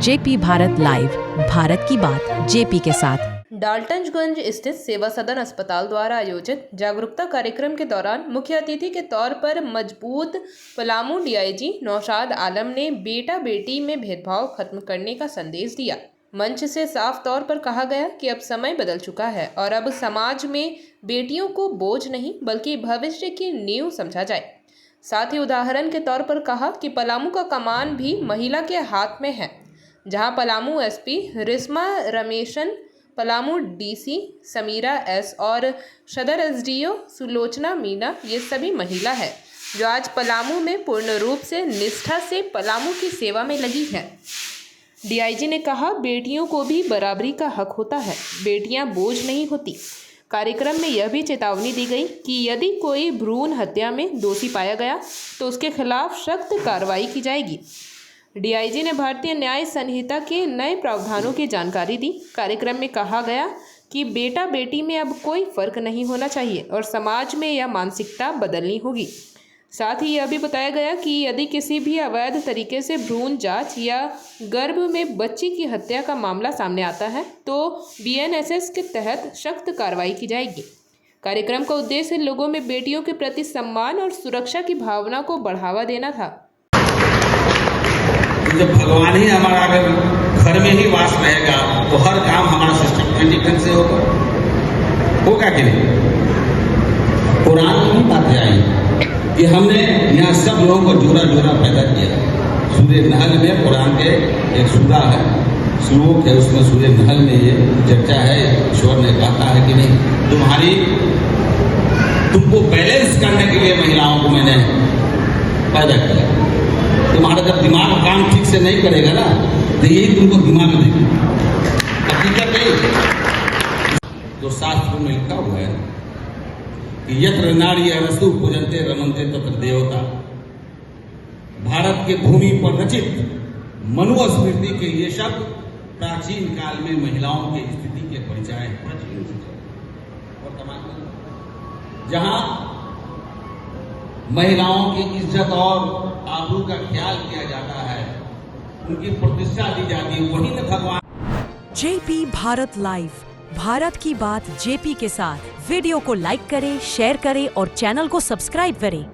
JP Bharat live, Bharat की बात JP के साथ। डाल्टनगंज स्थित सेवा सदन अस्पताल द्वारा आयोजित जागरूकता कार्यक्रम के दौरान मुख्य अतिथि के तौर पर मजबूत पलामू डीआईजी नौशाद आलम ने बेटा बेटी में भेदभाव खत्म करने का संदेश दिया। मंच से साफ तौर पर कहा गया कि अब समय बदल चुका है और अब समाज में बेटियों को बोझ नहीं बल्कि भविष्य की नींव समझा जाए। साथ ही उदाहरण के तौर पर कहा कि पलामू का कमान भी महिला के हाथ में है, जहां Palamu SP रिस्मा Rameshan, Palamu DC Samira S और सदर एसडीओ सुलोचना मीना ये सभी महिला है जो आज पलामू में पूर्ण रूप से निष्ठा से पलामू की सेवा में लगी है। डीआईजी ने कहा, बेटियों को भी बराबरी का हक होता है, बेटियां बोझ नहीं होती। कार्यक्रम में यह भी चेतावनी दी गई कि यदि कोई भ्रूण हत्या में दोषी पाया गया तो उसके खिलाफ सख्त कार्रवाई की जाएगी। डीआईजी ने भारतीय न्याय संहिता के नए प्रावधानों की जानकारी दी। कार्यक्रम में कहा गया कि बेटा बेटी में अब कोई फर्क नहीं होना चाहिए और समाज में यह मानसिकता बदलनी होगी। साथ ही यह भी बताया गया कि यदि किसी भी अवैध तरीके से भ्रूण जांच या गर्भ में बच्ची की हत्या का मामला सामने आता है तो बीएनएसएस के तहत सख्त कार्रवाई की जाएगी। कार्यक्रम का उद्देश्य लोगों में बेटियों के प्रति सम्मान और सुरक्षा की भावना को बढ़ावा देना था। जब भगवान ही हमारा अगर घर में ही वास रहेगा तो हर काम हमारा सिस्टम ढंग से होगा कि नहीं। कुरान की बातें आई कि हमने यहाँ सब लोगों को जोड़ा जोड़ा पैदा किया। सूर्य नहल में कुरान के एक सूरा है, श्लोक है, उसमें सूर्य नहल में ये चर्चा है। ईश्वर ने कहा है कि नहीं, तुमको बैलेंस करने के लिए महिलाओं को मैंने पैदा किया। तुम्हारा जब दिमाग काम ठीक से नहीं करेगा ना तो यही तुमको दिमाग देगा। हकीकत नहीं तो शास्त्र में लिखा हुआ है कि यत्र नारी रसु पूजनते रमनते तत्र देवता। भारत के भूमि पर रचित मनुस्मृति के ये शब्द प्राचीन काल में महिलाओं की स्थिति के परिचय वर्तमान में जहां महिलाओं की इज्जत और आबरू का ख्याल किया जाता है, उनकी प्रतिष्ठा दी जाती है, वही न भगवान। जेपी भारत लाइव, भारत की बात जेपी के साथ। वीडियो को लाइक करें, शेयर करें और चैनल को सब्सक्राइब करें।